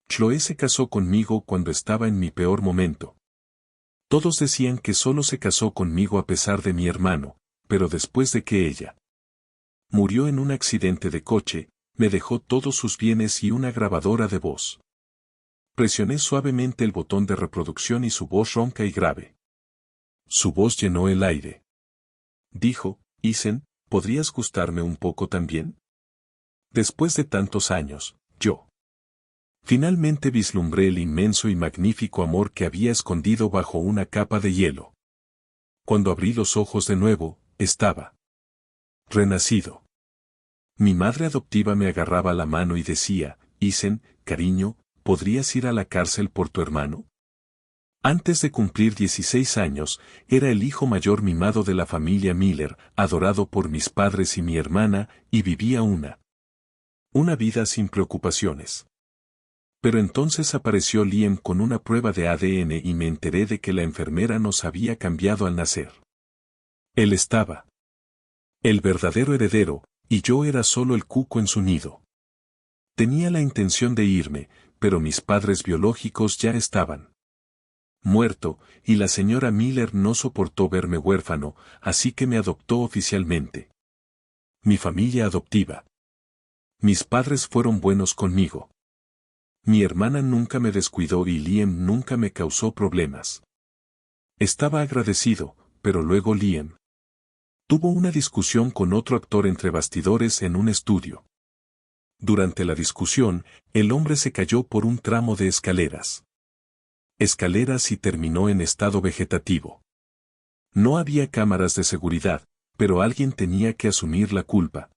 Chloe se casó conmigo cuando estaba en mi peor momento. Todos decían que solo se casó conmigo a pesar de mi hermano, pero después de que ella murió en un accidente de coche, me dejó todos sus bienes y una grabadora de voz. Presioné suavemente el botón de reproducción y su voz ronca y grave. Su voz llenó el aire. Dijo, Ethan, ¿podrías gustarme un poco también? Después de tantos años, yo finalmente vislumbré el inmenso y magnífico amor que había escondido bajo una capa de hielo. Cuando abrí los ojos de nuevo, estaba renacido. Mi madre adoptiva me agarraba la mano y decía, Ethan, cariño, ¿podrías ir a la cárcel por tu hermano? Antes de cumplir 16 años, era el hijo mayor mimado de la familia Miller, adorado por mis padres y mi hermana, y vivía una vida sin preocupaciones. Pero entonces apareció Liam con una prueba de ADN y me enteré de que la enfermera nos había cambiado al nacer. Él estaba el verdadero heredero, y yo era solo el cuco en su nido. Tenía la intención de irme, pero mis padres biológicos ya estaban muerto, y la señora Miller no soportó verme huérfano, así que me adoptó oficialmente. Mi familia adoptiva. Mis padres fueron buenos conmigo. Mi hermana nunca me descuidó y Liam nunca me causó problemas. Estaba agradecido, pero luego Liam tuvo una discusión con otro actor entre bastidores en un estudio. Durante la discusión, el hombre se cayó por un tramo de escaleras y terminó en estado vegetativo. No había cámaras de seguridad, pero alguien tenía que asumir la culpa.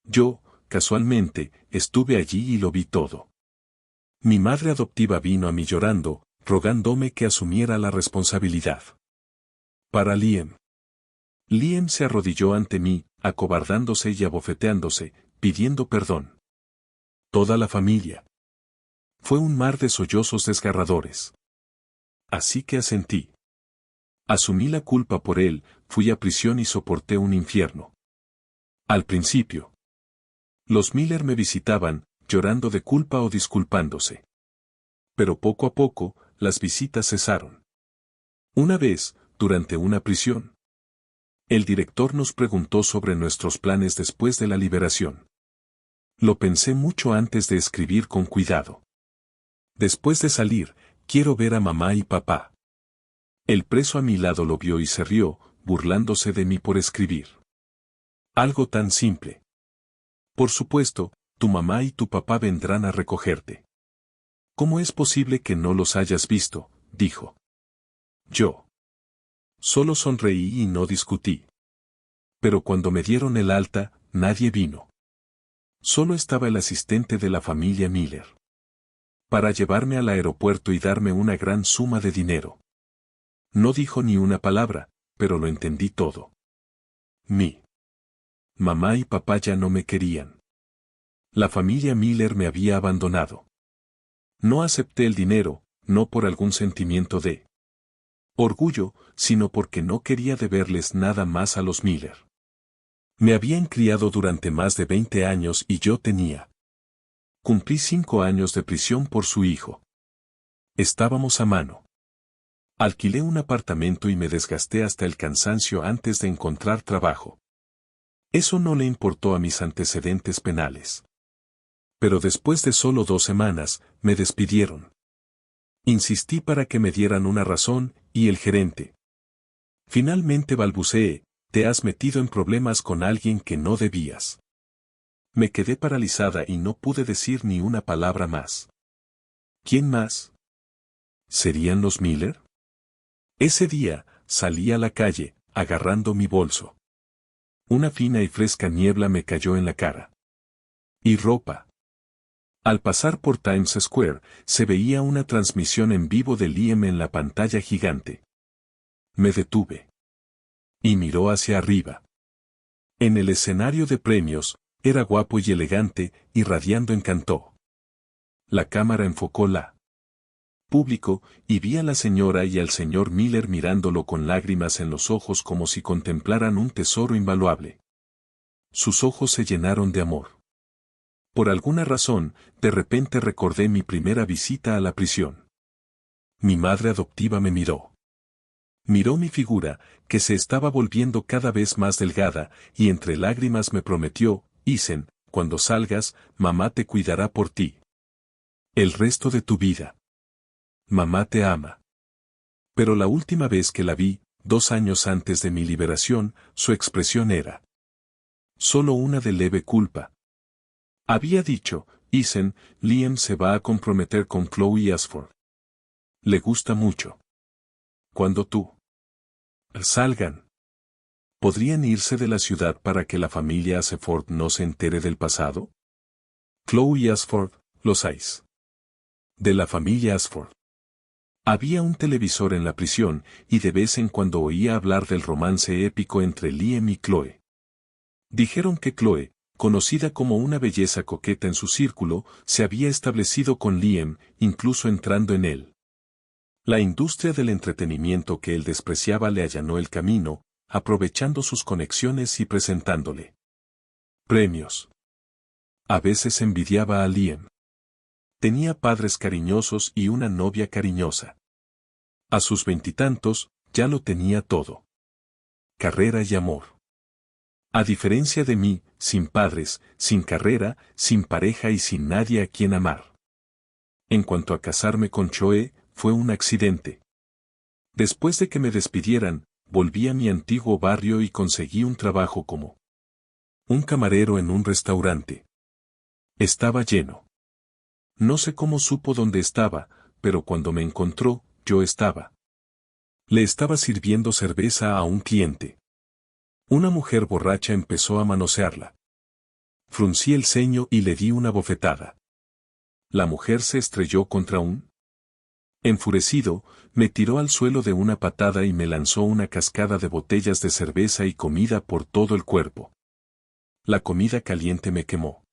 Yo, casualmente, estuve allí y lo vi todo. Mi madre adoptiva vino a mí llorando, rogándome que asumiera la responsabilidad. Para Liam. Liam se arrodilló ante mí, acobardándose y abofeteándose, pidiendo perdón. Toda la familia. Fue un mar de sollozos desgarradores. Así que asentí. Asumí la culpa por él, fui a prisión y soporté un infierno. Al principio, los Miller me visitaban, llorando de culpa o disculpándose. Pero poco a poco, las visitas cesaron. Una vez, durante una prisión, el director nos preguntó sobre nuestros planes después de la liberación. Lo pensé mucho antes de escribir con cuidado. Después de salir, quiero ver a mamá y papá. El preso a mi lado lo vio y se rió, burlándose de mí por escribir algo tan simple. Por supuesto, tu mamá y tu papá vendrán a recogerte. ¿Cómo es posible que no los hayas visto?, dijo. Yo solo sonreí y no discutí. Pero cuando me dieron el alta, nadie vino. Solo estaba el asistente de la familia Miller para llevarme al aeropuerto y darme una gran suma de dinero. No dijo ni una palabra, pero lo entendí todo. Mi mamá y papá ya no me querían. La familia Miller me había abandonado. No acepté el dinero, no por algún sentimiento de orgullo, sino porque no quería deberles nada más a los Miller. Me habían criado durante más de 20 años y yo cumplí 5 años de prisión por su hijo. Estábamos a mano. Alquilé un apartamento y me desgasté hasta el cansancio antes de encontrar trabajo. Eso no le importó a mis antecedentes penales. Pero después de solo 2 semanas, me despidieron. Insistí para que me dieran una razón, y el gerente. Finalmente balbuceé, te has metido en problemas con alguien que no debías. Me quedé paralizada y no pude decir ni una palabra más. ¿Quién más? ¿Serían los Miller? Ese día, salí a la calle, agarrando mi bolso. Una fina y fresca niebla me cayó en la cara. Y ropa. Al pasar por Times Square, se veía una transmisión en vivo de Liam en la pantalla gigante. Me detuve. Y miró hacia arriba. En el escenario de premios, era guapo y elegante, irradiando encanto. La cámara enfocó la público, y vi a la señora y al señor Miller mirándolo con lágrimas en los ojos como si contemplaran un tesoro invaluable. Sus ojos se llenaron de amor. Por alguna razón, de repente recordé mi primera visita a la prisión. Mi madre adoptiva me miró. Miró mi figura, que se estaba volviendo cada vez más delgada, y entre lágrimas me prometió: Isen, cuando salgas, mamá te cuidará por ti. El resto de tu vida. Mamá te ama. Pero la última vez que la vi, 2 años antes de mi liberación, su expresión era solo una de leve culpa. Había dicho: Isen, Liam se va a comprometer con Chloe Ashford. Le gusta mucho. Cuando tú salgan, ¿podrían irse de la ciudad para que la familia Ashford no se entere del pasado? Chloe Ashford, los seis. De la familia Ashford. Había un televisor en la prisión, y de vez en cuando oía hablar del romance épico entre Liam y Chloe. Dijeron que Chloe, conocida como una belleza coqueta en su círculo, se había establecido con Liam, incluso entrando en él. La industria del entretenimiento que él despreciaba le allanó el camino, aprovechando sus conexiones y presentándole premios. A veces envidiaba a Liam. Tenía padres cariñosos y una novia cariñosa. A sus 20 ya lo tenía todo. Carrera y amor. A diferencia de mí, sin padres, sin carrera, sin pareja y sin nadie a quien amar. En cuanto a casarme con Chloe, fue un accidente. Después de que me despidieran, volví a mi antiguo barrio y conseguí un trabajo como un camarero en un restaurante. Estaba lleno. No sé cómo supo dónde estaba, pero cuando me encontró, yo estaba. Le estaba sirviendo cerveza a un cliente. Una mujer borracha empezó a manosearla. Fruncí el ceño y le di una bofetada. La mujer se estrelló contra un. Enfurecido, me tiró al suelo de una patada y me lanzó una cascada de botellas de cerveza y comida por todo el cuerpo. La comida caliente me quemó.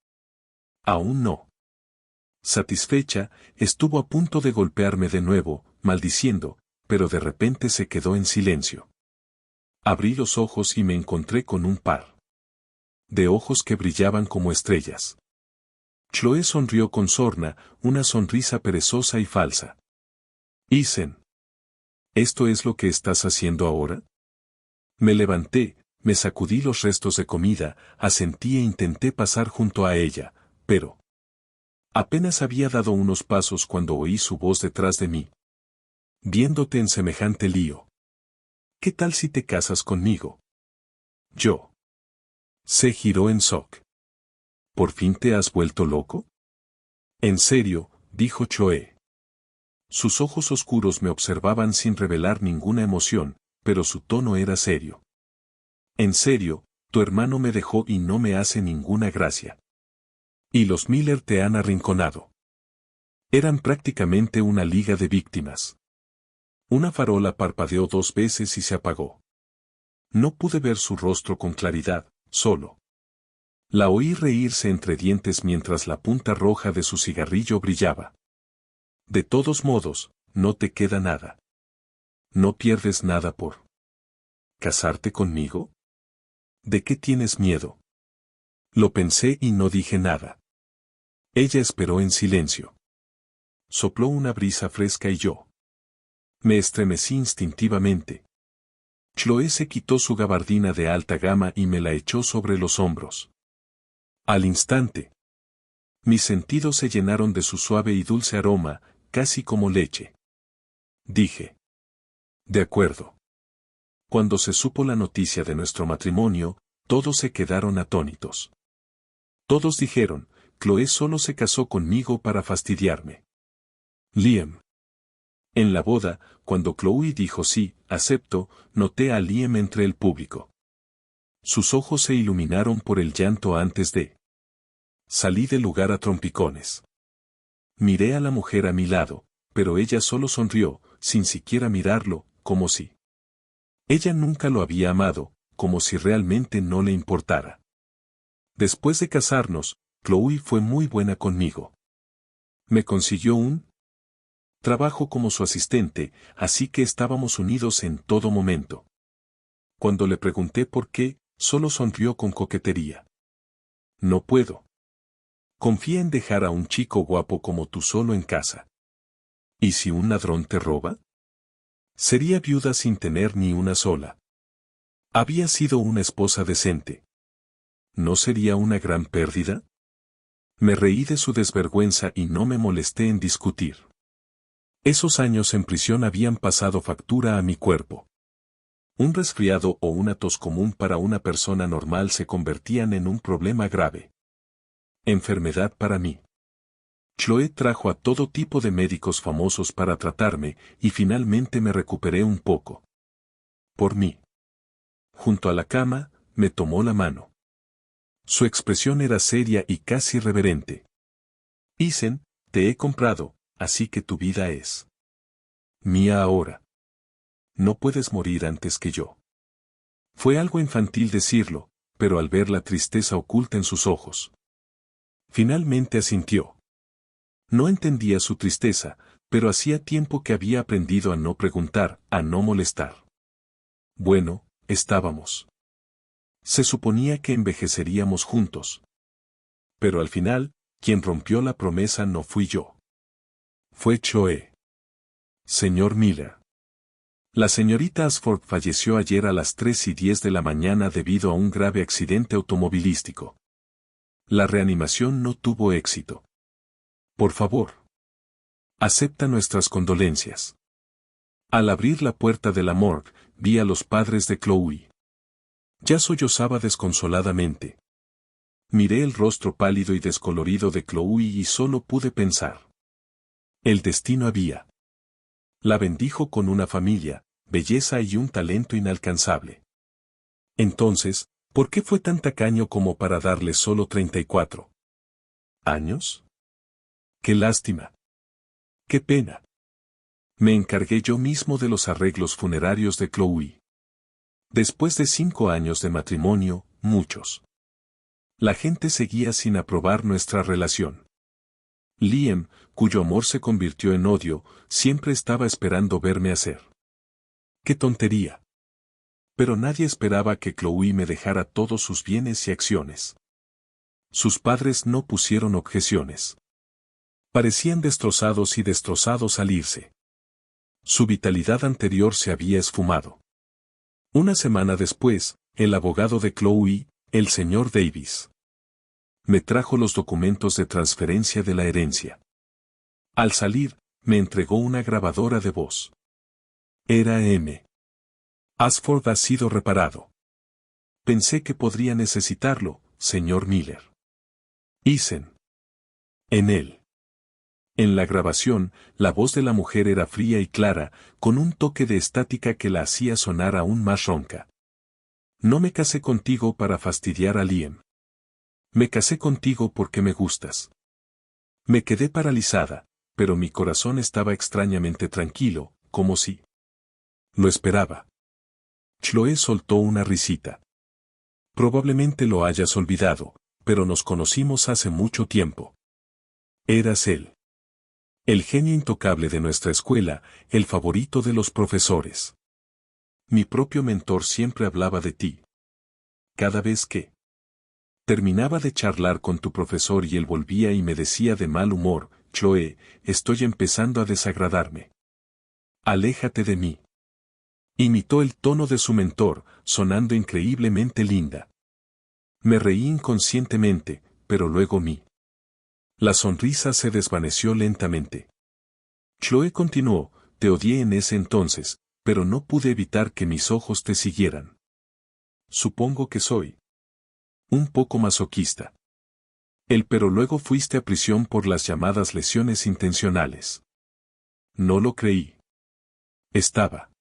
Aún no. Satisfecha, estuvo a punto de golpearme de nuevo, maldiciendo, pero de repente se quedó en silencio. Abrí los ojos y me encontré con un par de ojos que brillaban como estrellas. Chloe sonrió con sorna, una sonrisa perezosa y falsa. Isen. ¿Esto es lo que estás haciendo ahora? Me levanté, me sacudí los restos de comida, asentí e intenté pasar junto a ella, pero apenas había dado unos pasos cuando oí su voz detrás de mí. Viéndote en semejante lío. ¿Qué tal si te casas conmigo? Yo. Se giró en shock. ¿Por fin te has vuelto loco? En serio, dijo Chloe. Sus ojos oscuros me observaban sin revelar ninguna emoción, pero su tono era serio. En serio, tu hermano me dejó y no me hace ninguna gracia. Y los Miller te han arrinconado. Eran prácticamente una liga de víctimas. Una farola parpadeó 2 veces y se apagó. No pude ver su rostro con claridad, solo la oí reírse entre dientes mientras la punta roja de su cigarrillo brillaba. De todos modos, no te queda nada. No pierdes nada por casarte conmigo. ¿De qué tienes miedo? Lo pensé y no dije nada. Ella esperó en silencio. Sopló una brisa fresca y yo me estremecí instintivamente. Chloe se quitó su gabardina de alta gama y me la echó sobre los hombros. Al instante, mis sentidos se llenaron de su suave y dulce aroma, casi como leche. Dije. De acuerdo. Cuando se supo la noticia de nuestro matrimonio, todos se quedaron atónitos. Todos dijeron: Chloe solo se casó conmigo para fastidiarme. Liam. En la boda, cuando Chloe dijo sí, acepto, noté a Liam entre el público. Sus ojos se iluminaron por el llanto antes de. Salí del lugar a trompicones. Miré a la mujer a mi lado, pero ella solo sonrió, sin siquiera mirarlo, como si ella nunca lo había amado, como si realmente no le importara. Después de casarnos, Chloe fue muy buena conmigo. Me consiguió un trabajo como su asistente, así que estábamos unidos en todo momento. Cuando le pregunté por qué, solo sonrió con coquetería. No puedo Confía en dejar a un chico guapo como tú solo en casa. ¿Y si un ladrón te roba? Sería viuda sin tener ni una sola. Había sido una esposa decente. ¿No sería una gran pérdida? Me reí de su desvergüenza y no me molesté en discutir. Esos años en prisión habían pasado factura a mi cuerpo. Un resfriado o una tos común para una persona normal se convertían en un problema grave. Enfermedad para mí. Chloe trajo a todo tipo de médicos famosos para tratarme y finalmente me recuperé un poco. Por mí. Junto a la cama, me tomó la mano. Su expresión era seria y casi reverente. Isen, te he comprado, así que tu vida es mía ahora. No puedes morir antes que yo. Fue algo infantil decirlo, pero al ver la tristeza oculta en sus ojos. Finalmente asintió. No entendía su tristeza, pero hacía tiempo que había aprendido a no preguntar, a no molestar. Bueno, estábamos. Se suponía que envejeceríamos juntos. Pero al final, quien rompió la promesa no fui yo. Fue Chloe. Señor Miller. La señorita Ashford falleció ayer a las 3:10 de la mañana debido a un grave accidente automovilístico. La reanimación no tuvo éxito. Por favor. Acepta nuestras condolencias. Al abrir la puerta de la morgue, vi a los padres de Chloe. Ya sollozaba desconsoladamente. Miré el rostro pálido y descolorido de Chloe y solo pude pensar. El destino había. La bendijo con una familia, belleza y un talento inalcanzable. Entonces, ¿por qué fue tan tacaño como para darle solo 34 años? ¡Qué lástima! ¡Qué pena! Me encargué yo mismo de los arreglos funerarios de Chloe. Después de 5 años de matrimonio, muchos. La gente seguía sin aprobar nuestra relación. Liam, cuyo amor se convirtió en odio, siempre estaba esperando verme hacer. ¡Qué tontería! Pero nadie esperaba que Chloe me dejara todos sus bienes y acciones. Sus padres no pusieron objeciones. Parecían destrozados al irse. Su vitalidad anterior se había esfumado. Una semana después, el abogado de Chloe, el señor Davis, me trajo los documentos de transferencia de la herencia. Al salir, me entregó una grabadora de voz. Era M. Ashford ha sido reparado. Pensé que podría necesitarlo, señor Miller. Isen. En él. En la grabación, la voz de la mujer era fría y clara, con un toque de estática que la hacía sonar aún más ronca. No me casé contigo para fastidiar a Liam. Me casé contigo porque me gustas. Me quedé paralizada, pero mi corazón estaba extrañamente tranquilo, como si lo esperaba. Chloe soltó una risita. Probablemente lo hayas olvidado, pero nos conocimos hace mucho tiempo. Eras él. El genio intocable de nuestra escuela, el favorito de los profesores. Mi propio mentor siempre hablaba de ti. Cada vez que terminaba de charlar con tu profesor y él volvía y me decía de mal humor, Chloe, estoy empezando a desagradarme. Aléjate de mí. Imitó el tono de su mentor, sonando increíblemente linda. Me reí inconscientemente, pero luego la sonrisa se desvaneció lentamente. Chloe continuó, te odié en ese entonces, pero no pude evitar que mis ojos te siguieran. Supongo que soy un poco masoquista. Pero luego fuiste a prisión por las llamadas lesiones intencionales. No lo creí. Estaba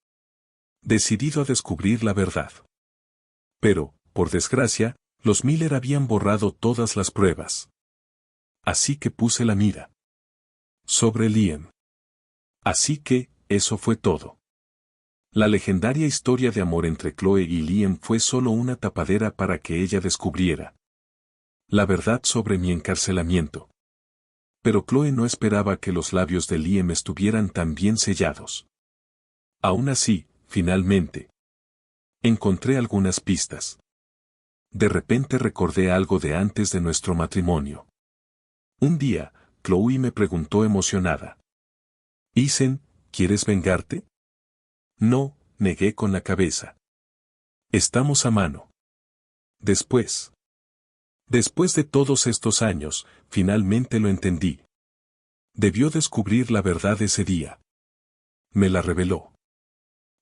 decidido a descubrir la verdad. Pero, por desgracia, los Miller habían borrado todas las pruebas. Así que puse la mira sobre Liam. Así que, eso fue todo. La legendaria historia de amor entre Chloe y Liam fue solo una tapadera para que ella descubriera la verdad sobre mi encarcelamiento. Pero Chloe no esperaba que los labios de Liam estuvieran tan bien sellados. Aún así, finalmente, encontré algunas pistas. De repente recordé algo de antes de nuestro matrimonio. Un día, Chloe me preguntó emocionada. Isen, ¿quieres vengarte? No, negué con la cabeza. Estamos a mano. Después de todos estos años, finalmente lo entendí. Debió descubrir la verdad ese día. Me la reveló.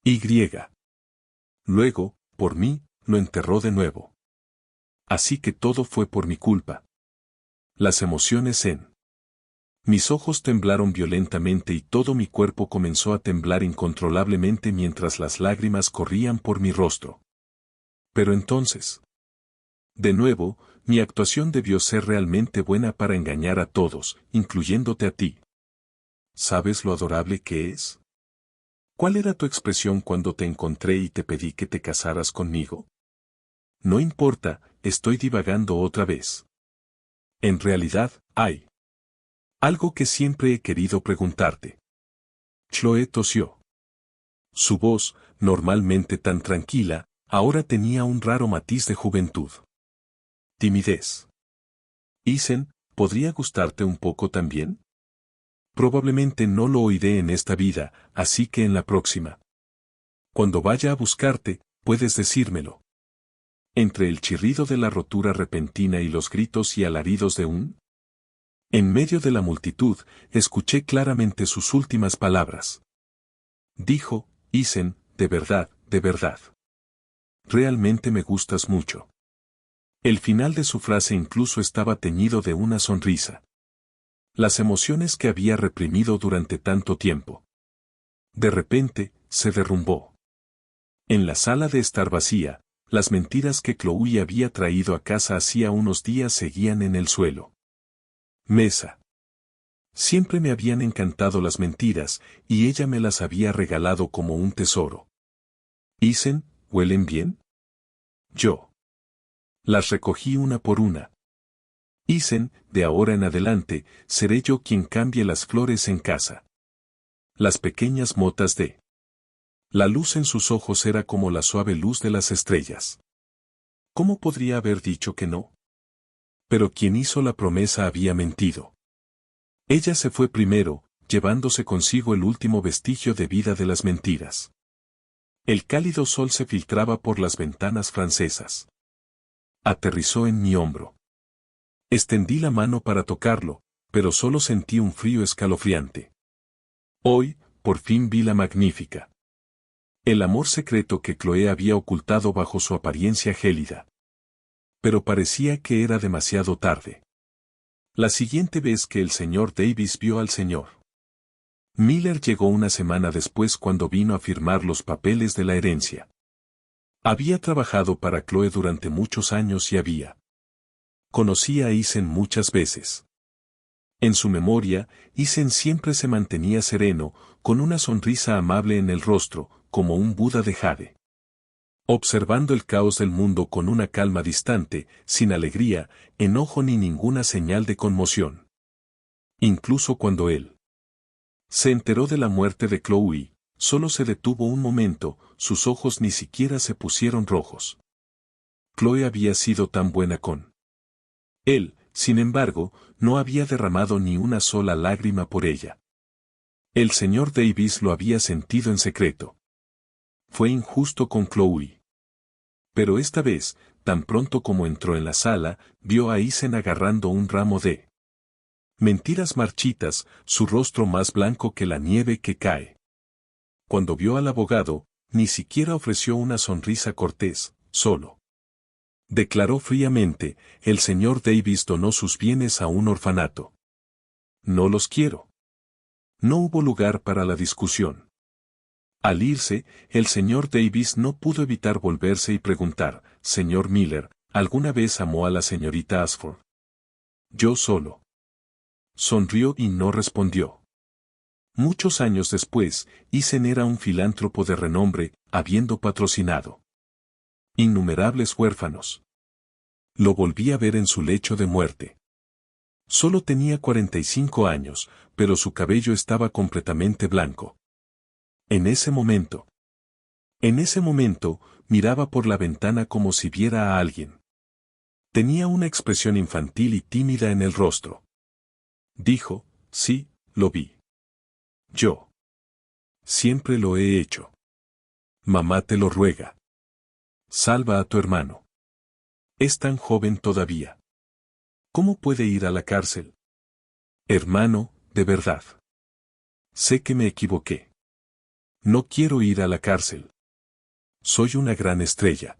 Y. Luego, por mí, lo enterró de nuevo. Así que todo fue por mi culpa. Las emociones en. Mis ojos temblaron violentamente y todo mi cuerpo comenzó a temblar incontrolablemente mientras las lágrimas corrían por mi rostro. Pero entonces. De nuevo, mi actuación debió ser realmente buena para engañar a todos, incluyéndote a ti. ¿Sabes lo adorable que es? ¿Cuál era tu expresión cuando te encontré y te pedí que te casaras conmigo? No importa, estoy divagando otra vez. En realidad, hay algo que siempre he querido preguntarte. Chloe tosió. Su voz, normalmente tan tranquila, ahora tenía un raro matiz de juventud. Timidez. Isen, ¿podría gustarte un poco también? Probablemente no lo oiré en esta vida, así que en la próxima. Cuando vaya a buscarte, puedes decírmelo. Entre el chirrido de la rotura repentina y los gritos y alaridos de un. En medio de la multitud, escuché claramente sus últimas palabras. Dijo, Isen, de verdad, de verdad. Realmente me gustas mucho. El final de su frase incluso estaba teñido de una sonrisa. Las emociones que había reprimido durante tanto tiempo. De repente, se derrumbó. En la sala de estar vacía, las mentiras que Chloe había traído a casa hacía unos días seguían en el suelo. Mesa. Siempre me habían encantado las mentiras, y ella me las había regalado como un tesoro. Isen, ¿huelen bien? Yo. Las recogí una por una. Isen, de ahora en adelante, seré yo quien cambie las flores en casa. Las pequeñas motas de. La luz en sus ojos era como la suave luz de las estrellas. ¿Cómo podría haber dicho que no? Pero quien hizo la promesa había mentido. Ella se fue primero, llevándose consigo el último vestigio de vida de las mentiras. El cálido sol se filtraba por las ventanas francesas. Aterrizó en mi hombro. Extendí la mano para tocarlo, pero solo sentí un frío escalofriante. Hoy, por fin vi la magnífica. El amor secreto que Chloe había ocultado bajo su apariencia gélida. Pero parecía que era demasiado tarde. La siguiente vez que el señor Davis vio al señor Miller llegó una semana después cuando vino a firmar los papeles de la herencia. Había trabajado para Chloe durante muchos años y había conocido a Isen muchas veces. En su memoria, Isen siempre se mantenía sereno, con una sonrisa amable en el rostro, como un Buda de jade. Observando el caos del mundo con una calma distante, sin alegría, enojo ni ninguna señal de conmoción. Incluso cuando él se enteró de la muerte de Chloe, solo se detuvo un momento, sus ojos ni siquiera se pusieron rojos. Chloe había sido tan buena con él, sin embargo, no había derramado ni una sola lágrima por ella. El señor Davis lo había sentido en secreto. Fue injusto con Chloe. Pero esta vez, tan pronto como entró en la sala, vio a Isen agarrando un ramo de mentiras marchitas, su rostro más blanco que la nieve que cae. Cuando vio al abogado, ni siquiera ofreció una sonrisa cortés, solo declaró fríamente, el señor Davis donó sus bienes a un orfanato. No los quiero. No hubo lugar para la discusión. Al irse, el señor Davis no pudo evitar volverse y preguntar, señor Miller, ¿alguna vez amó a la señorita Ashford? Yo solo. Sonrió y no respondió. Muchos años después, Isen era un filántropo de renombre, habiendo patrocinado innumerables huérfanos. Lo volví a ver en su lecho de muerte. Solo tenía 45 años, pero su cabello estaba completamente blanco. En ese momento, miraba por la ventana como si viera a alguien. Tenía una expresión infantil y tímida en el rostro. Dijo, sí, lo vi. Yo. Siempre lo he hecho. Mamá te lo ruega. Salva a tu hermano. Es tan joven todavía. ¿Cómo puede ir a la cárcel? Hermano, de verdad. Sé que me equivoqué. No quiero ir a la cárcel. Soy una gran estrella.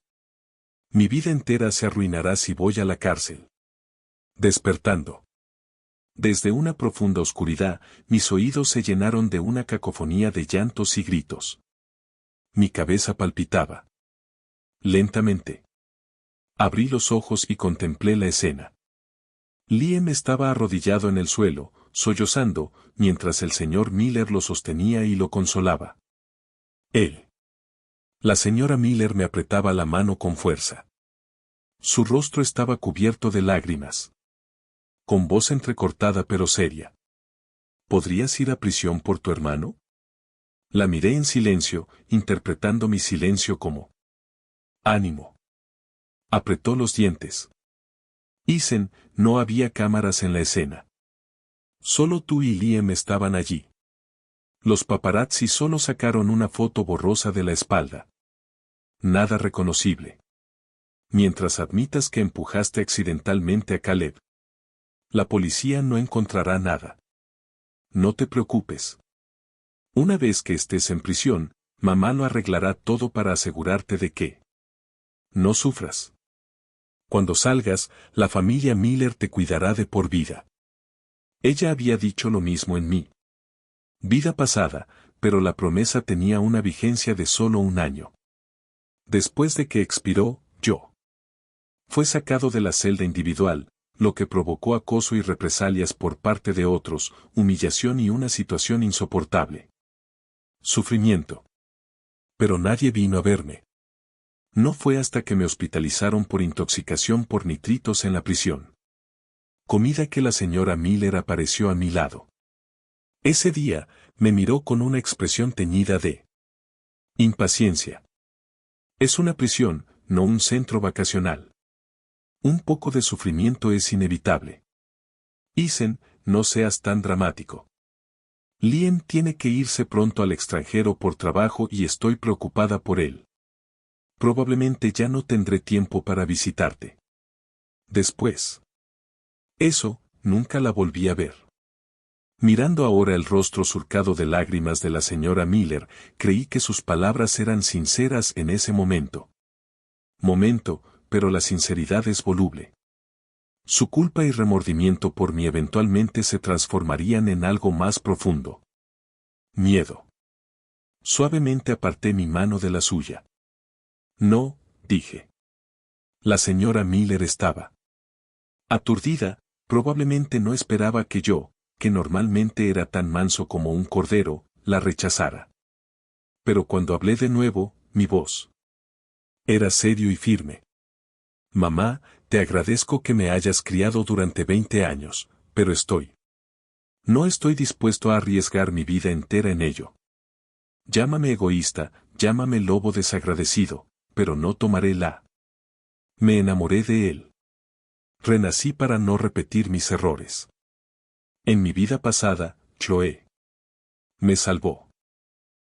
Mi vida entera se arruinará si voy a la cárcel. Despertando. Desde una profunda oscuridad, mis oídos se llenaron de una cacofonía de llantos y gritos. Mi cabeza palpitaba. Lentamente. Abrí los ojos y contemplé la escena. Liam estaba arrodillado en el suelo, sollozando, mientras el señor Miller lo sostenía y lo consolaba. Él. La señora Miller me apretaba la mano con fuerza. Su rostro estaba cubierto de lágrimas. Con voz entrecortada pero seria. ¿Podrías ir a prisión por tu hermano? La miré en silencio, interpretando mi silencio como ánimo. Apretó los dientes. Isen, no había cámaras en la escena. Solo tú y Liam estaban allí. Los paparazzi solo sacaron una foto borrosa de la espalda. Nada reconocible. Mientras admitas que empujaste accidentalmente a Caleb. La policía no encontrará nada. No te preocupes. Una vez que estés en prisión, mamá lo arreglará todo para asegurarte de que no sufras. Cuando salgas, la familia Miller te cuidará de por vida. Ella había dicho lo mismo en mí. Vida pasada, pero la promesa tenía una vigencia de solo 1 año. Después de que expiró, yo fue sacado de la celda individual, lo que provocó acoso y represalias por parte de otros, humillación y una situación insoportable. Sufrimiento. Pero nadie vino a verme. No fue hasta que me hospitalizaron por intoxicación por nitritos en la prisión. Comida que la señora Miller apareció a mi lado. Ese día, me miró con una expresión teñida de impaciencia. Es una prisión, no un centro vacacional. Un poco de sufrimiento es inevitable. Isen, no seas tan dramático. Liam tiene que irse pronto al extranjero por trabajo y estoy preocupada por él. Probablemente ya no tendré tiempo para visitarte. Después. Eso, nunca la volví a ver. Mirando ahora el rostro surcado de lágrimas de la señora Miller, creí que sus palabras eran sinceras en ese momento. Pero la sinceridad es voluble. Su culpa y remordimiento por mí eventualmente se transformarían en algo más profundo. Miedo. Suavemente aparté mi mano de la suya. No, dije. La señora Miller estaba aturdida, probablemente no esperaba que yo, que normalmente era tan manso como un cordero, la rechazara. Pero cuando hablé de nuevo, mi voz era serio y firme. Mamá, te agradezco que me hayas criado durante 20 años, pero no estoy dispuesto a arriesgar mi vida entera en ello. Llámame egoísta, llámame lobo desagradecido, pero no tomaré Me enamoré de él. Renací para no repetir mis errores. En mi vida pasada, Chloe me salvó.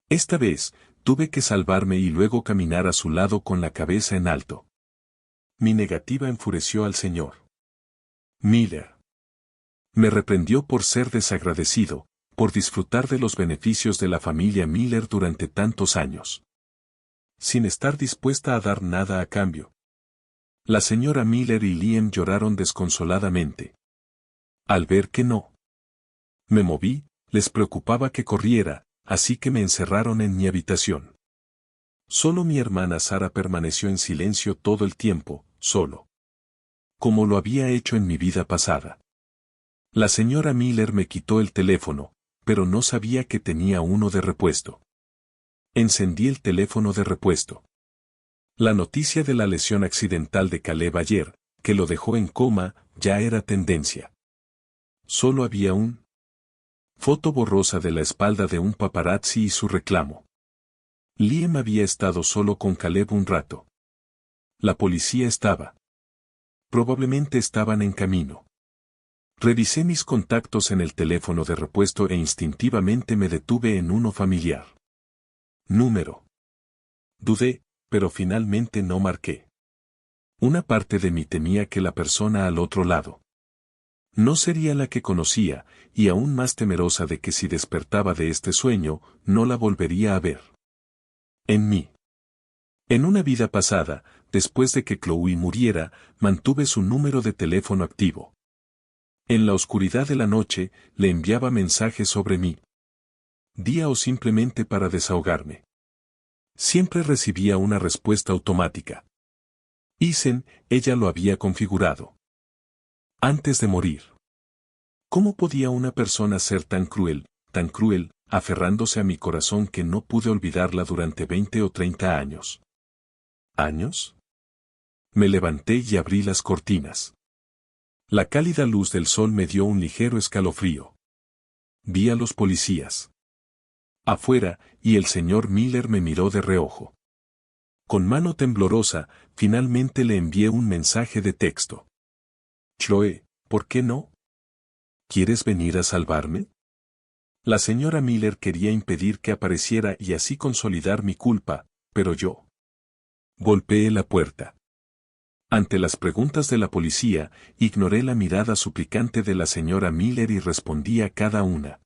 Esta vez, tuve que salvarme y luego caminar a su lado con la cabeza en alto. Mi negativa enfureció al señor Miller. Me reprendió por ser desagradecido, por disfrutar de los beneficios de la familia Miller durante tantos años. Sin estar dispuesta a dar nada a cambio. La señora Miller y Liam lloraron desconsoladamente. Al ver que no me moví, les preocupaba que corriera, así que me encerraron en mi habitación. Solo mi hermana Sara permaneció en silencio todo el tiempo, solo. Como lo había hecho en mi vida pasada. La señora Miller me quitó el teléfono, pero no sabía que tenía uno de repuesto. Encendí el teléfono de repuesto. La noticia de la lesión accidental de Caleb ayer, que lo dejó en coma, ya era tendencia. Solo había foto borrosa de la espalda de un paparazzi y su reclamo. Liam había estado solo con Caleb un rato. La policía estaba. Probablemente estaban en camino. Revisé mis contactos en el teléfono de repuesto e instintivamente me detuve en uno familiar. Número. Dudé, pero finalmente no marqué. Una parte de mí temía que la persona al otro lado no sería la que conocía, y aún más temerosa de que si despertaba de este sueño, no la volvería a ver. En mí. En una vida pasada, después de que Chloe muriera, mantuve su número de teléfono activo. En la oscuridad de la noche, le enviaba mensajes sobre mí. Día o simplemente para desahogarme. Siempre recibía una respuesta automática. Isen, ella lo había configurado. Antes de morir. ¿Cómo podía una persona ser tan cruel, aferrándose a mi corazón que no pude olvidarla durante 20 o 30 años? ¿Años? Me levanté y abrí las cortinas. La cálida luz del sol me dio un ligero escalofrío. Vi a los policías afuera, y el señor Miller me miró de reojo. Con mano temblorosa, finalmente le envié un mensaje de texto. Chloe, ¿por qué no? ¿Quieres venir a salvarme? La señora Miller quería impedir que apareciera y así consolidar mi culpa, pero yo golpeé la puerta. Ante las preguntas de la policía, ignoré la mirada suplicante de la señora Miller y respondí a cada una.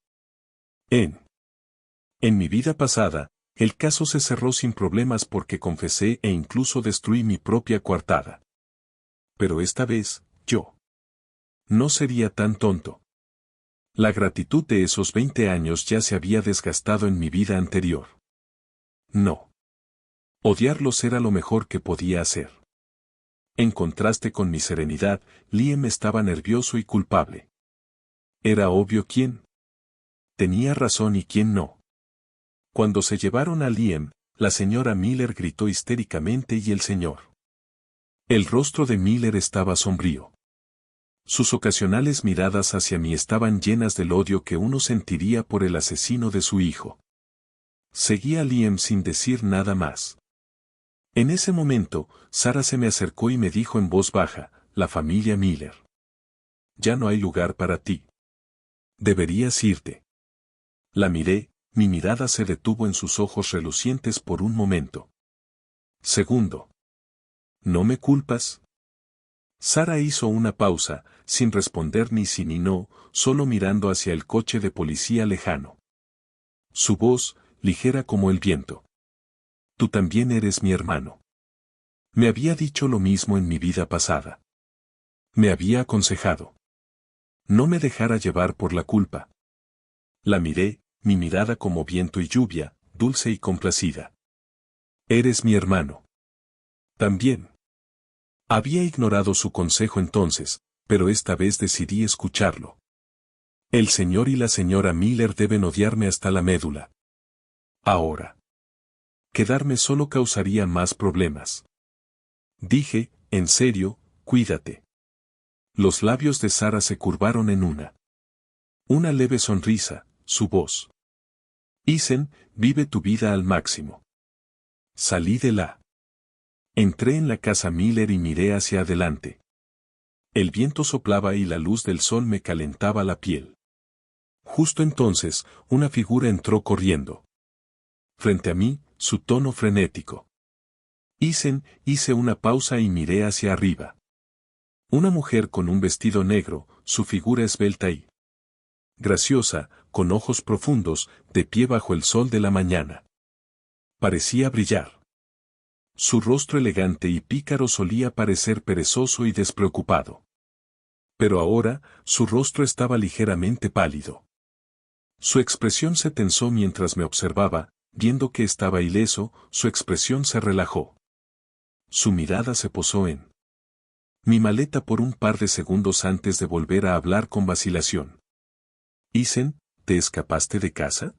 En mi vida pasada, el caso se cerró sin problemas porque confesé e incluso destruí mi propia coartada. Pero esta vez, yo no sería tan tonto. La gratitud de esos 20 años ya se había desgastado en mi vida anterior. No. Odiarlos era lo mejor que podía hacer. En contraste con mi serenidad, Liam estaba nervioso y culpable. Era obvio quién tenía razón y quién no. Cuando se llevaron a Liam, la señora Miller gritó histéricamente y el rostro de Miller estaba sombrío. Sus ocasionales miradas hacia mí estaban llenas del odio que uno sentiría por el asesino de su hijo. Seguí a Liam sin decir nada más. En ese momento, Sara se me acercó y me dijo en voz baja, la familia Miller. Ya no hay lugar para ti. Deberías irte. La miré, mi mirada se detuvo en sus ojos relucientes por un momento. Segundo. ¿No me culpas? Sara hizo una pausa, sin responder ni sí ni no, solo mirando hacia el coche de policía lejano. Su voz, ligera como el viento. Tú también eres mi hermano. Me había dicho lo mismo en mi vida pasada. Me había aconsejado. No me dejara llevar por la culpa. La miré, mi mirada como viento y lluvia, dulce y complacida. Eres mi hermano. También. Había ignorado su consejo entonces, pero esta vez decidí escucharlo. El señor y la señora Miller deben odiarme hasta la médula. Ahora. Quedarme solo causaría más problemas. Dije, en serio, cuídate. Los labios de Sara se curvaron en una leve sonrisa, su voz. Isen, vive tu vida al máximo. Salí de la. Entré en la casa Miller y miré hacia adelante. El viento soplaba y la luz del sol me calentaba la piel. Justo entonces, una figura entró corriendo. Frente a mí, su tono frenético. Isen, hice una pausa y miré hacia arriba. Una mujer con un vestido negro, su figura esbelta y graciosa, con ojos profundos, de pie bajo el sol de la mañana. Parecía brillar. Su rostro elegante y pícaro solía parecer perezoso y despreocupado. Pero ahora, su rostro estaba ligeramente pálido. Su expresión se tensó mientras me observaba, viendo que estaba ileso, su expresión se relajó. Su mirada se posó en mi maleta por un par de segundos antes de volver a hablar con vacilación. Isen, ¿te escapaste de casa?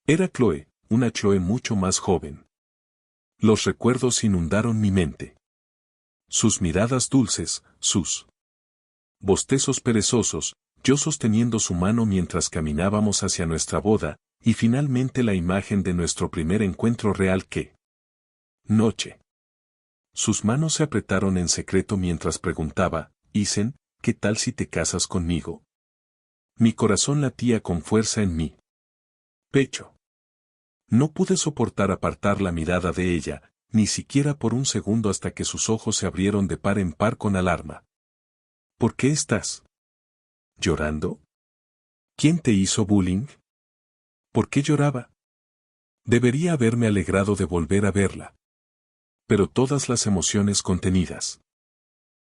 Era Chloe, una Chloe mucho más joven. Los recuerdos inundaron mi mente. Sus miradas dulces, sus bostezos perezosos, yo sosteniendo su mano mientras caminábamos hacia nuestra boda, y finalmente la imagen de nuestro primer encuentro real que noche. Sus manos se apretaron en secreto mientras preguntaba, Isen, ¿qué tal si te casas conmigo? Mi corazón latía con fuerza en mi pecho. No pude soportar apartar la mirada de ella, ni siquiera por un segundo hasta que sus ojos se abrieron de par en par con alarma. ¿Por qué estás llorando? ¿Quién te hizo bullying? ¿Por qué lloraba? Debería haberme alegrado de volver a verla. Pero todas las emociones contenidas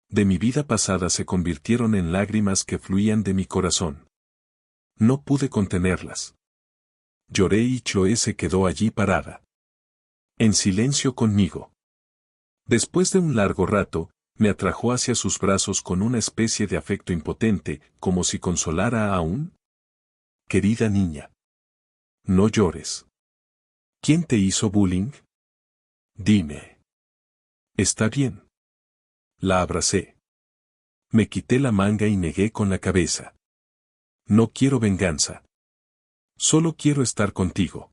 de mi vida pasada se convirtieron en lágrimas que fluían de mi corazón. No pude contenerlas. Lloré y Chloe se quedó allí parada, en silencio conmigo. Después de un largo rato, me atrajo hacia sus brazos con una especie de afecto impotente, como si consolara a un querida niña. No llores. ¿Quién te hizo bullying? Dime. Está bien. La abracé. Me quité la manga y negué con la cabeza. No quiero venganza. Solo quiero estar contigo.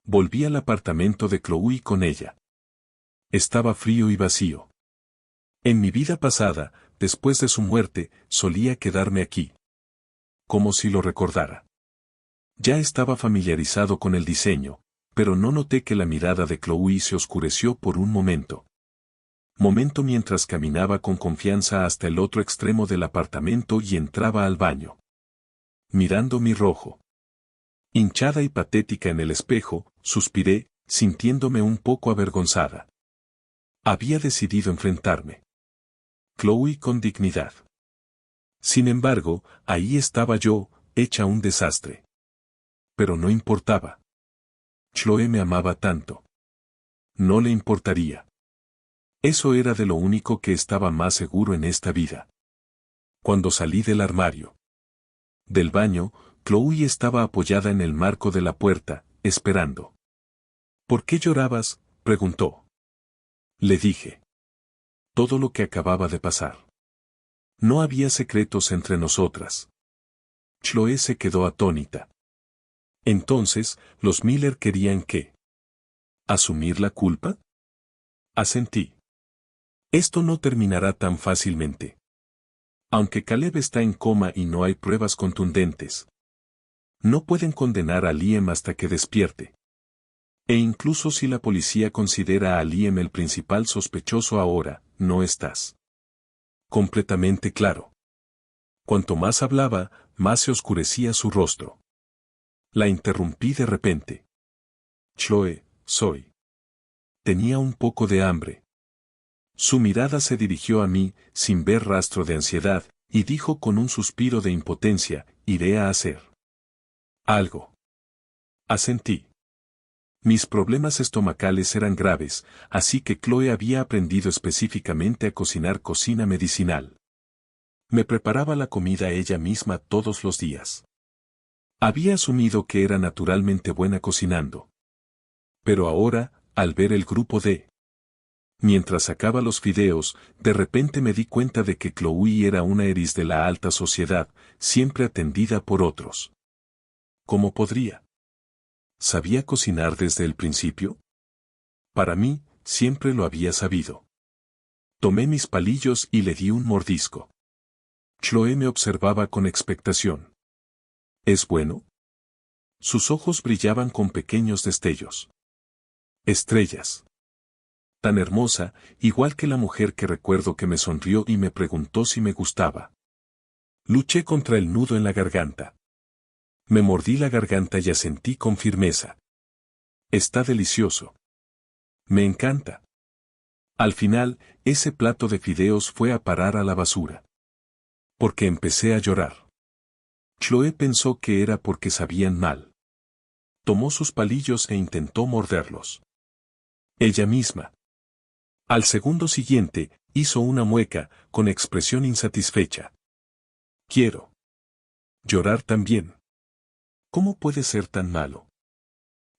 Volví al apartamento de Chloe con ella. Estaba frío y vacío. En mi vida pasada, después de su muerte, solía quedarme aquí. Como si lo recordara. Ya estaba familiarizado con el diseño, pero no noté que la mirada de Chloe se oscureció por un momento. Mientras caminaba con confianza hasta el otro extremo del apartamento y entraba al baño. Mirando mi rojo, hinchada y patética en el espejo, suspiré, sintiéndome un poco avergonzada. Había decidido enfrentarme. Chloe con dignidad. Sin embargo, ahí estaba yo, hecha un desastre. Pero no importaba. Chloe me amaba tanto. No le importaría. Eso era de lo único que estaba más seguro en esta vida. Cuando salí del armario del baño, Chloe estaba apoyada en el marco de la puerta, esperando. ¿Por qué llorabas?, preguntó. Le dije. Todo lo que acababa de pasar. No había secretos entre nosotras. Chloe se quedó atónita. Entonces, los Miller querían ¿qué? ¿Asumir la culpa? Asentí. Esto no terminará tan fácilmente. Aunque Caleb está en coma y no hay pruebas contundentes. No pueden condenar a Liam hasta que despierte. E incluso si la policía considera a Liam el principal sospechoso ahora, no estás completamente claro. Cuanto más hablaba, más se oscurecía su rostro. La interrumpí de repente. Chloe, soy. Tenía un poco de hambre. Su mirada se dirigió a mí, sin ver rastro de ansiedad, y dijo con un suspiro de impotencia, iré a hacer algo. Asentí. Mis problemas estomacales eran graves, así que Chloe había aprendido específicamente a cocinar cocina medicinal. Me preparaba la comida ella misma todos los días. Había asumido que era naturalmente buena cocinando. Pero ahora, al ver el grupo de mientras sacaba los fideos, de repente me di cuenta de que Chloe era una eris de la alta sociedad, siempre atendida por otros. ¿Cómo podría? ¿Sabía cocinar desde el principio? Para mí, siempre lo había sabido. Tomé mis palillos y le di un mordisco. Chloe me observaba con expectación. ¿Es bueno? Sus ojos brillaban con pequeños destellos. Estrellas. Tan hermosa, igual que la mujer que recuerdo que me sonrió y me preguntó si me gustaba. Luché contra el nudo en la garganta. Me mordí la garganta y asentí con firmeza. Está delicioso. Me encanta. Al final, ese plato de fideos fue a parar a la basura. Porque empecé a llorar. Chloe pensó que era porque sabían mal. Tomó sus palillos e intentó morderlos. Ella misma. Al segundo siguiente, hizo una mueca, con expresión insatisfecha. Quiero llorar también. ¿Cómo puede ser tan malo?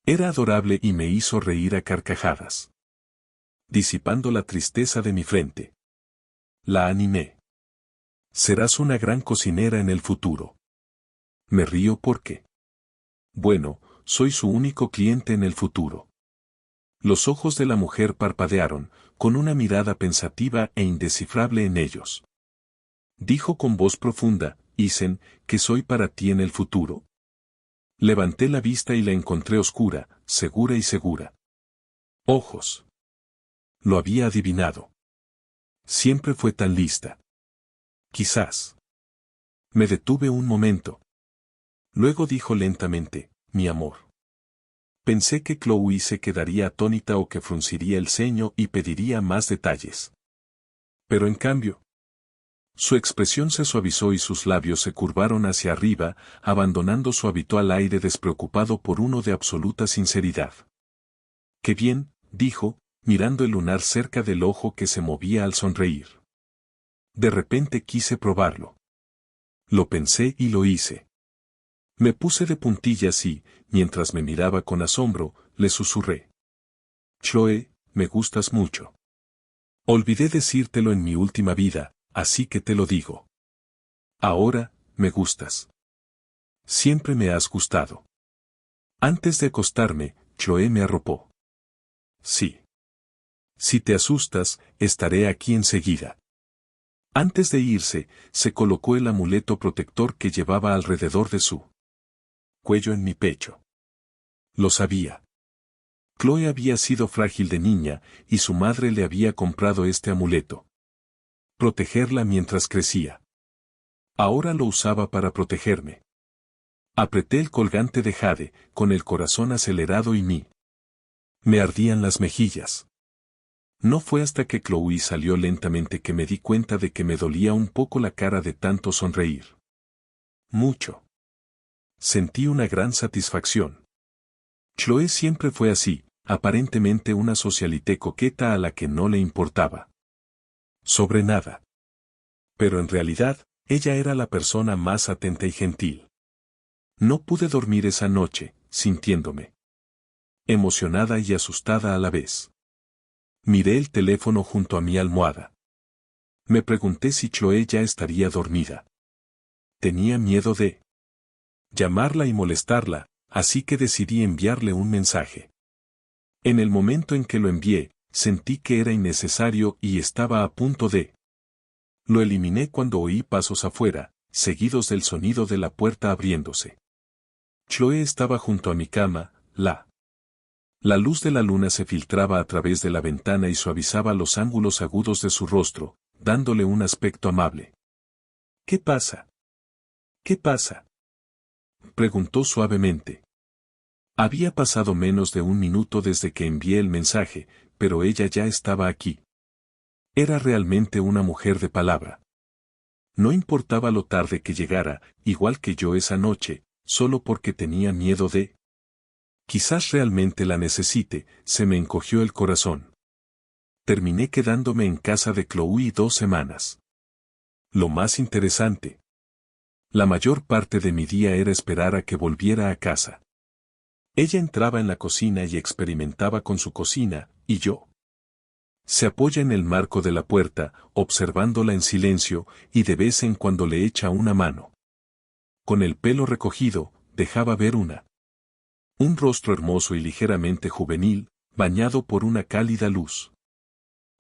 Era adorable y me hizo reír a carcajadas. Disipando la tristeza de mi frente. La animé. Serás una gran cocinera en el futuro. Me río porque. Bueno, soy su único cliente en el futuro. Los ojos de la mujer parpadearon, con una mirada pensativa e indescifrable en ellos. Dijo con voz profunda, Isen, ¿qué soy para ti en el futuro? Levanté la vista y la encontré oscura, segura y segura. Ojos. Lo había adivinado. Siempre fue tan lista. Quizás. Me detuve un momento. Luego dijo lentamente, mi amor. Pensé que Chloe se quedaría atónita o que frunciría el ceño y pediría más detalles. Pero en cambio, su expresión se suavizó y sus labios se curvaron hacia arriba, abandonando su habitual aire despreocupado por uno de absoluta sinceridad. «Qué bien», dijo, mirando el lunar cerca del ojo que se movía al sonreír. De repente quise probarlo. Lo pensé y lo hice. Me puse de puntillas y, mientras me miraba con asombro, le susurré. «Chloe, me gustas mucho. Olvidé decírtelo en mi última vida, así que te lo digo. Ahora, me gustas. Siempre me has gustado». Antes de acostarme, Chloe me arropó. «Sí. Si te asustas, estaré aquí enseguida». Antes de irse, se colocó el amuleto protector que llevaba alrededor de su cuello en mi pecho. Lo sabía. Chloe había sido frágil de niña, y su madre le había comprado este amuleto. Protegerla mientras crecía. Ahora lo usaba para protegerme. Apreté el colgante de jade, con el corazón acelerado y me ardían las mejillas. No fue hasta que Chloe salió lentamente que me di cuenta de que me dolía un poco la cara de tanto sonreír. Mucho. Sentí una gran satisfacción. Chloe siempre fue así, aparentemente una socialité coqueta a la que no le importaba sobre nada. Pero en realidad, ella era la persona más atenta y gentil. No pude dormir esa noche, sintiéndome emocionada y asustada a la vez. Miré el teléfono junto a mi almohada. Me pregunté si Chloe ya estaría dormida. Tenía miedo de llamarla y molestarla, así que decidí enviarle un mensaje. En el momento en que lo envié, sentí que era innecesario y estaba a punto de. Lo eliminé cuando oí pasos afuera, seguidos del sonido de la puerta abriéndose. Chloe estaba junto a mi cama, la luz de la luna se filtraba a través de la ventana y suavizaba los ángulos agudos de su rostro, dándole un aspecto amable. «¿Qué pasa? ¿Qué pasa?», preguntó suavemente. Había pasado menos de un minuto desde que envié el mensaje, pero ella ya estaba aquí. Era realmente una mujer de palabra. No importaba lo tarde que llegara, igual que yo esa noche, solo porque tenía miedo de. Quizás realmente la necesite, se me encogió el corazón. Terminé quedándome en casa de Chloe 2 semanas. Lo más interesante. La mayor parte de mi día era esperar a que volviera a casa. Ella entraba en la cocina y experimentaba con su cocina, y yo. Se apoya en el marco de la puerta, observándola en silencio, y de vez en cuando le echa una mano. Con el pelo recogido, dejaba ver un rostro hermoso y ligeramente juvenil, bañado por una cálida luz.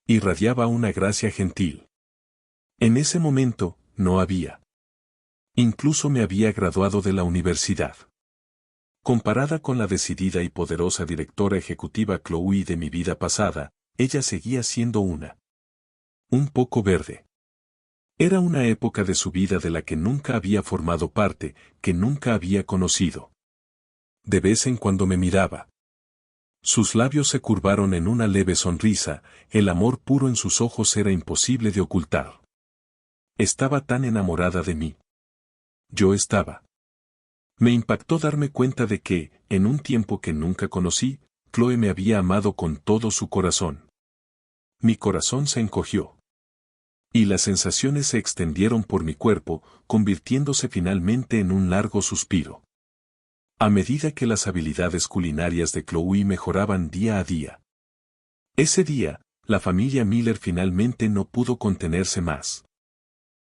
Irradiaba una gracia gentil. En ese momento, no había. Incluso me había graduado de la universidad. Comparada con la decidida y poderosa directora ejecutiva Chloe de mi vida pasada, ella seguía siendo un poco verde. Era una época de su vida de la que nunca había formado parte, que nunca había conocido. De vez en cuando me miraba. Sus labios se curvaron en una leve sonrisa, el amor puro en sus ojos era imposible de ocultar. Estaba tan enamorada de mí. Yo estaba. Me impactó darme cuenta de que, en un tiempo que nunca conocí, Chloe me había amado con todo su corazón. Mi corazón se encogió. Y las sensaciones se extendieron por mi cuerpo, convirtiéndose finalmente en un largo suspiro. A medida que las habilidades culinarias de Chloe mejoraban día a día. Ese día, la familia Miller finalmente no pudo contenerse más.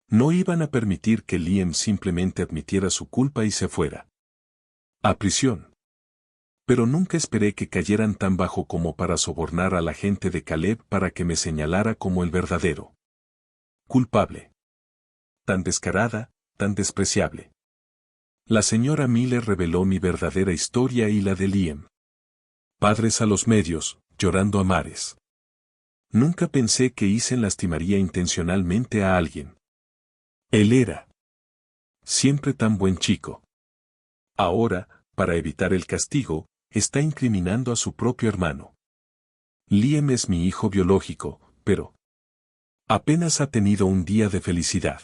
No iban a permitir que Liam simplemente admitiera su culpa y se fuera a prisión. Pero nunca esperé que cayeran tan bajo como para sobornar a la gente de Caleb para que me señalara como el verdadero culpable. tan descarada, tan despreciable. La señora Miller reveló mi verdadera historia y la de Liam. Padres a los medios, llorando a mares. Nunca pensé que Ethan lastimaría intencionalmente a alguien. Él era siempre tan buen chico. Ahora, para evitar el castigo, está incriminando a su propio hermano. Liam es mi hijo biológico, pero apenas ha tenido un día de felicidad.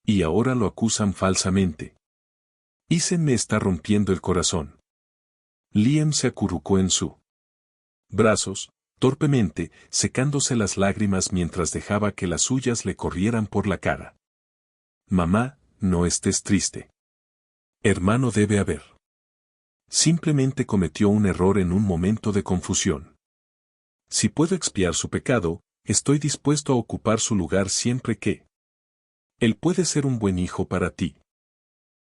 Y ahora lo acusan falsamente. Ethan me está rompiendo el corazón. Liam se acurrucó en sus brazos, torpemente, secándose las lágrimas mientras dejaba que las suyas le corrieran por la cara. Mamá, no estés triste. Hermano debe haber. Simplemente cometió un error en un momento de confusión. Si puedo expiar su pecado, estoy dispuesto a ocupar su lugar siempre que él puede ser un buen hijo para ti.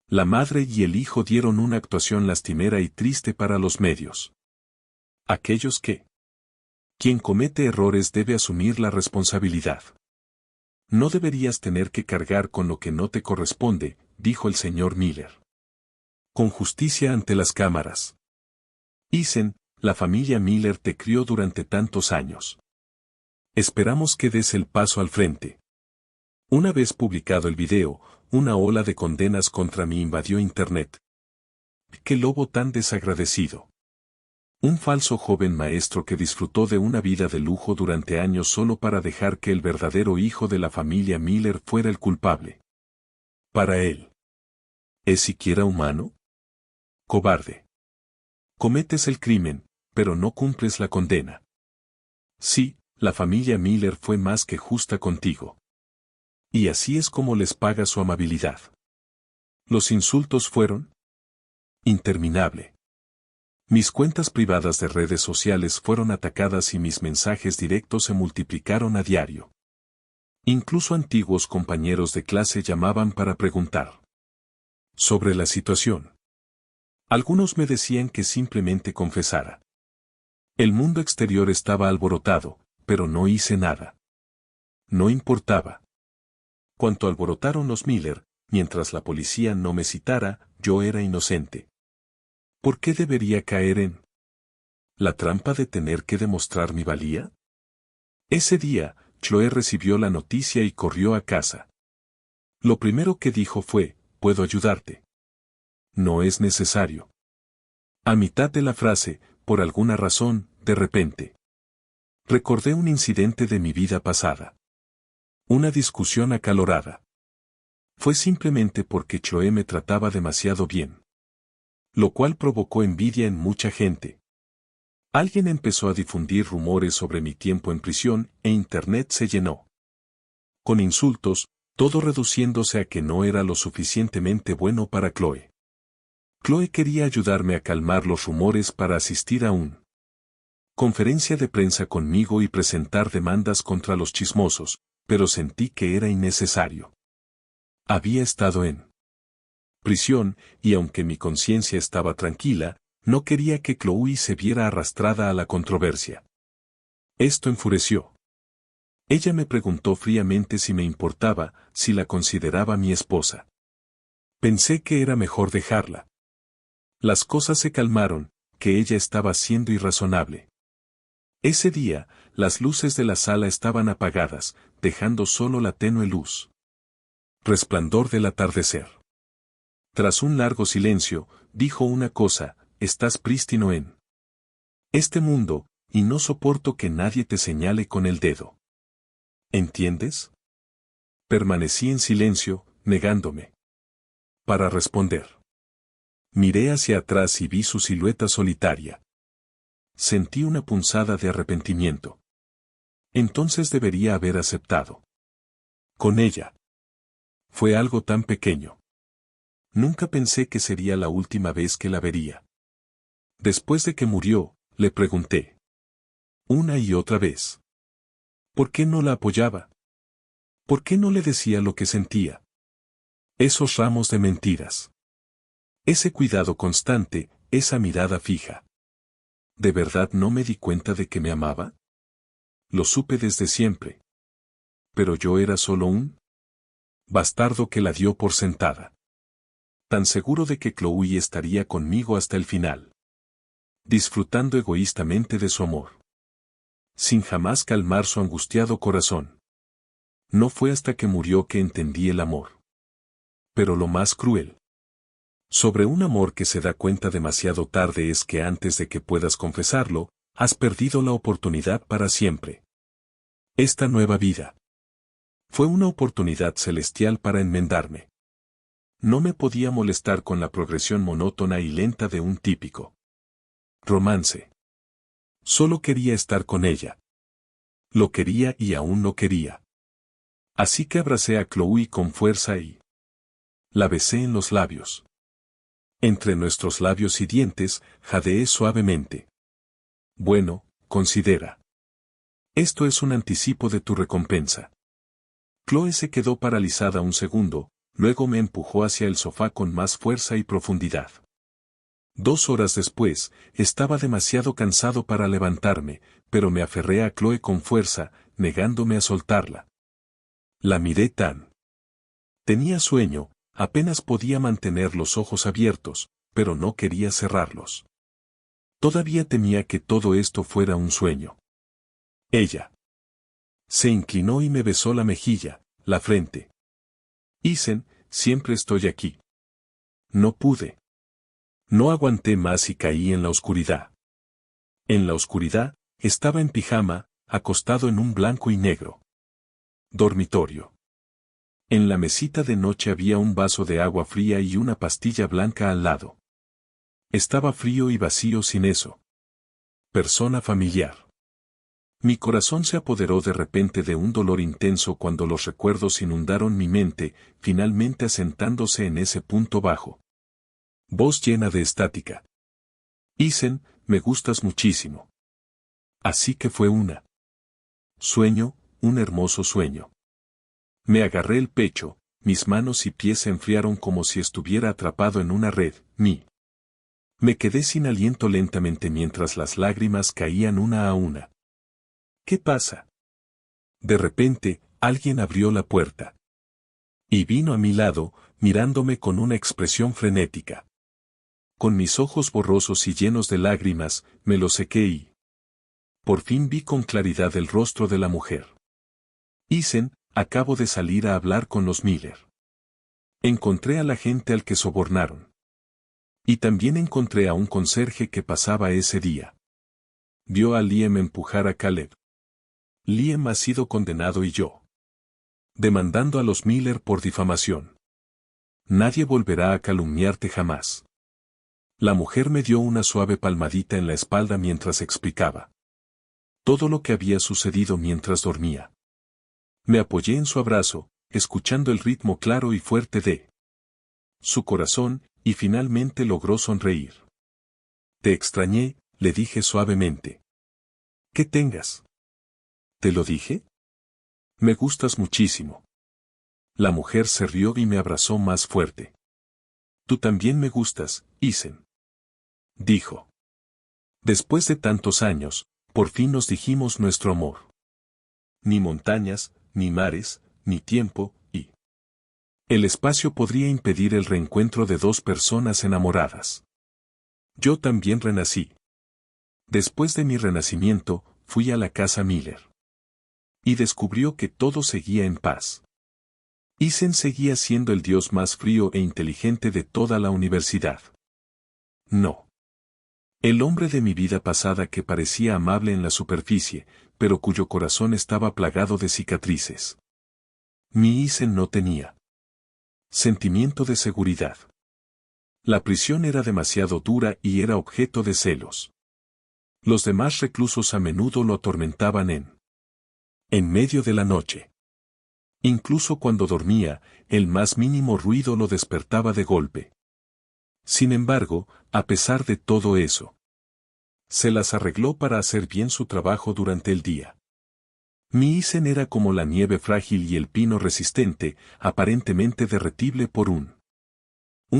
La madre y el hijo dieron una actuación lastimera y triste para los medios. Aquellos que quien comete errores debe asumir la responsabilidad. No deberías tener que cargar con lo que no te corresponde, dijo el señor Miller. Con justicia ante las cámaras. Ethan, la familia Miller te crió durante tantos años. Esperamos que des el paso al frente. Una vez publicado el video, una ola de condenas contra mí invadió Internet. ¡Qué lobo tan desagradecido! Un falso joven maestro que disfrutó de una vida de lujo durante años solo para dejar que el verdadero hijo de la familia Miller fuera el culpable. Para él. ¿Es siquiera humano? Cobarde. Cometes el crimen, pero no cumples la condena. Sí, la familia Miller fue más que justa contigo. Y así es como les paga su amabilidad. Los insultos fueron interminable. Mis cuentas privadas de redes sociales fueron atacadas y mis mensajes directos se multiplicaron a diario. Incluso antiguos compañeros de clase llamaban para preguntar sobre la situación. Algunos me decían que simplemente confesara. El mundo exterior estaba alborotado, pero no hice nada. No importaba. Cuanto alborotaron los Miller, mientras la policía no me citara, yo era inocente. ¿Por qué debería caer en la trampa de tener que demostrar mi valía? Ese día, Chloe recibió la noticia y corrió a casa. Lo primero que dijo fue, ¿puedo ayudarte? No es necesario. A mitad de la frase, por alguna razón, de repente, recordé un incidente de mi vida pasada. Una discusión acalorada. Fue simplemente porque Chloe me trataba demasiado bien. Lo cual provocó envidia en mucha gente. Alguien empezó a difundir rumores sobre mi tiempo en prisión e Internet se llenó. Con insultos, todo reduciéndose a que no era lo suficientemente bueno para Chloe. Chloe quería ayudarme a calmar los rumores para asistir a una conferencia de prensa conmigo y presentar demandas contra los chismosos, pero sentí que era innecesario. Había estado en prisión, y aunque mi conciencia estaba tranquila, no quería que Chloe se viera arrastrada a la controversia. Esto enfureció. Ella me preguntó fríamente si me importaba, si la consideraba mi esposa. Pensé que era mejor dejarla. Las cosas se calmaron, que ella estaba siendo irrazonable. Ese día, las luces de la sala estaban apagadas, dejando solo la tenue luz. Resplandor del atardecer. Tras un largo silencio, dijo una cosa, estás prístino en este mundo, y no soporto que nadie te señale con el dedo. ¿Entiendes? Permanecí en silencio, negándome para responder. Miré hacia atrás y vi su silueta solitaria. Sentí una punzada de arrepentimiento. Entonces debería haber aceptado con ella. Fue algo tan pequeño. Nunca pensé que sería la última vez que la vería. Después de que murió, le pregunté una y otra vez. ¿Por qué no la apoyaba? ¿Por qué no le decía lo que sentía? Esos ramos de mentiras. Ese cuidado constante, esa mirada fija. ¿De verdad no me di cuenta de que me amaba? Lo supe desde siempre. Pero yo era solo un Bastardo que la dio por sentada. Tan seguro de que Chloe estaría conmigo hasta el final. Disfrutando egoístamente de su amor. Sin jamás calmar su angustiado corazón. No fue hasta que murió que entendí el amor. Pero lo más cruel sobre un amor que se da cuenta demasiado tarde es que antes de que puedas confesarlo, has perdido la oportunidad para siempre. Esta nueva vida fue una oportunidad celestial para enmendarme. No me podía molestar con la progresión monótona y lenta de un típico romance. Solo quería estar con ella. Lo quería y aún lo quería. Así que abracé a Chloe con fuerza y la besé en los labios. Entre nuestros labios y dientes, jadeé suavemente. Bueno, considera. Esto es un anticipo de tu recompensa. Chloe se quedó paralizada un segundo, luego me empujó hacia el sofá con más fuerza y profundidad. 2 horas después, estaba demasiado cansado para levantarme, pero me aferré a Chloe con fuerza, negándome a soltarla. La miré tan. Tenía sueño, apenas podía mantener los ojos abiertos, pero no quería cerrarlos. Todavía temía que todo esto fuera un sueño. Ella se inclinó y me besó la mejilla, la frente. Isen, siempre estoy aquí. No pude. No aguanté más y caí en la oscuridad. En la oscuridad, estaba en pijama, acostado en un blanco y negro dormitorio. En la mesita de noche había un vaso de agua fría y una pastilla blanca al lado. Estaba frío y vacío sin eso. Persona familiar. Mi corazón se apoderó de repente de un dolor intenso cuando los recuerdos inundaron mi mente, finalmente asentándose en ese punto bajo. Voz llena de estática. Isen, me gustas muchísimo. Así que fue sueño, un hermoso sueño. Me agarré el pecho, mis manos y pies se enfriaron como si estuviera atrapado en una red, Me quedé sin aliento lentamente mientras las lágrimas caían una a una. ¿Qué pasa? De repente, alguien abrió la puerta. Y vino a mi lado, mirándome con una expresión frenética. Con mis ojos borrosos y llenos de lágrimas, me los sequé y por fin vi con claridad el rostro de la mujer. Isen, acabo de salir a hablar con los Miller. Encontré a la gente al que sobornaron. Y también encontré a un conserje que pasaba ese día. Vio a Liam empujar a Caleb. Liam ha sido condenado y yo. Demandando a los Miller por difamación. Nadie volverá a calumniarte jamás. La mujer me dio una suave palmadita en la espalda mientras explicaba todo lo que había sucedido mientras dormía. Me apoyé en su abrazo, escuchando el ritmo claro y fuerte de su corazón, y finalmente logró sonreír. Te extrañé, le dije suavemente. ¿Qué tengas? ¿Te lo dije? Me gustas muchísimo. La mujer se rió y me abrazó más fuerte. Tú también me gustas, Isen. Dijo. Después de tantos años, por fin nos dijimos nuestro amor. Ni montañas, ni mares, ni tiempo, y el espacio podría impedir el reencuentro de dos personas enamoradas. Yo también renací. Después de mi renacimiento, fui a la casa Miller. Y descubrió que todo seguía en paz. Isen seguía siendo el dios más frío e inteligente de toda la universidad. No. El hombre de mi vida pasada que parecía amable en la superficie, pero cuyo corazón estaba plagado de cicatrices. Mi Isen no tenía sentimiento de seguridad. La prisión era demasiado dura y era objeto de celos. Los demás reclusos a menudo lo atormentaban en medio de la noche. Incluso cuando dormía, el más mínimo ruido lo despertaba de golpe. Sin embargo, a pesar de todo eso, se las arregló para hacer bien su trabajo durante el día. Mi Isen era como la nieve frágil y el pino resistente, aparentemente derretible por un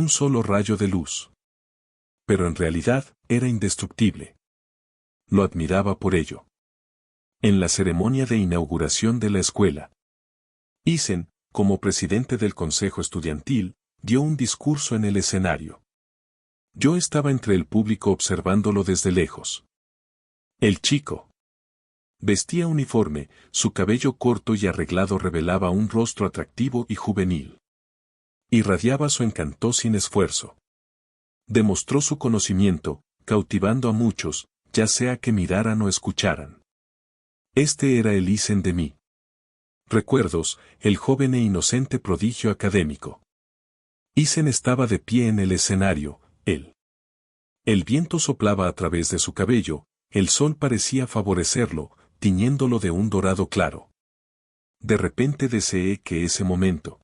solo rayo de luz. Pero en realidad, era indestructible. Lo admiraba por ello. En la ceremonia de inauguración de la escuela, Isen, como presidente del consejo estudiantil, dio un discurso en el escenario. Yo estaba entre el público observándolo desde lejos. El chico vestía uniforme, su cabello corto y arreglado revelaba un rostro atractivo y juvenil. Irradiaba su encanto sin esfuerzo. Demostró su conocimiento, cautivando a muchos, ya sea que miraran o escucharan. Este era el Isen de mí. Recuerdos, el joven e inocente prodigio académico. Isen estaba de pie en el escenario, él. El viento soplaba a través de su cabello, el sol parecía favorecerlo, tiñéndolo de un dorado claro. De repente deseé que ese momento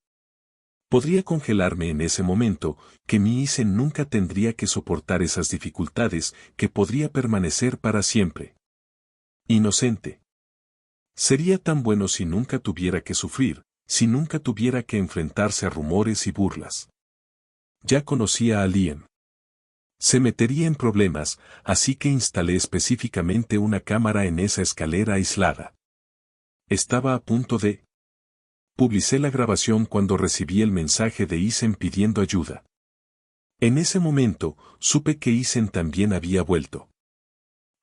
podría congelarme en ese momento, que mi Isen nunca tendría que soportar esas dificultades, que podría permanecer para siempre. Inocente. Sería tan bueno si nunca tuviera que sufrir, si nunca tuviera que enfrentarse a rumores y burlas. Ya conocía a Liam. Se metería en problemas, así que instalé específicamente una cámara en esa escalera aislada. Estaba a punto de... Publicé la grabación cuando recibí el mensaje de Isen pidiendo ayuda. En ese momento, supe que Isen también había vuelto.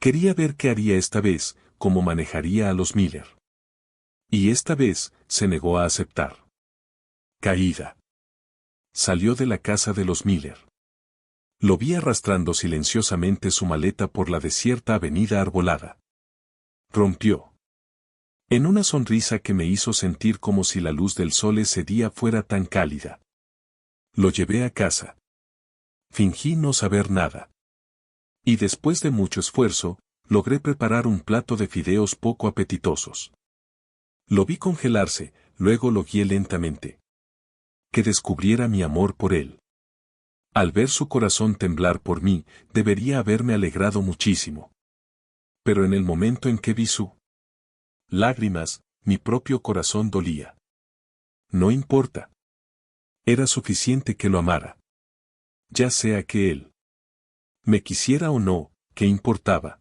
Quería ver qué haría esta vez, cómo manejaría a los Miller. Y esta vez, se negó a aceptar. Caída. Salió de la casa de los Miller. Lo vi arrastrando silenciosamente su maleta por la desierta avenida arbolada. Rompió. En una sonrisa que me hizo sentir como si la luz del sol ese día fuera tan cálida. Lo llevé a casa. Fingí no saber nada. Y después de mucho esfuerzo, logré preparar un plato de fideos poco apetitosos. Lo vi congelarse, luego lo guié lentamente. Que descubriera mi amor por él. Al ver su corazón temblar por mí, debería haberme alegrado muchísimo. Pero en el momento en que vi su lágrimas, mi propio corazón dolía. No importa. Era suficiente que lo amara. Ya sea que él me quisiera o no, ¿qué importaba?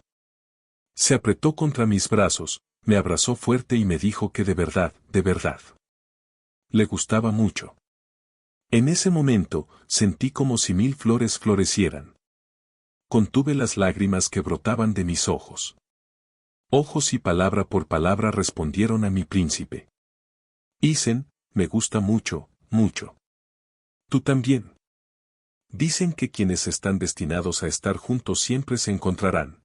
Se apretó contra mis brazos, me abrazó fuerte y me dijo que de verdad, le gustaba mucho. En ese momento, sentí como si 1000 flores florecieran. Contuve las lágrimas que brotaban de mis ojos. Ojos y palabra por palabra respondieron a mi príncipe. Isen, me gusta mucho, mucho. Tú también. Dicen que quienes están destinados a estar juntos siempre se encontrarán.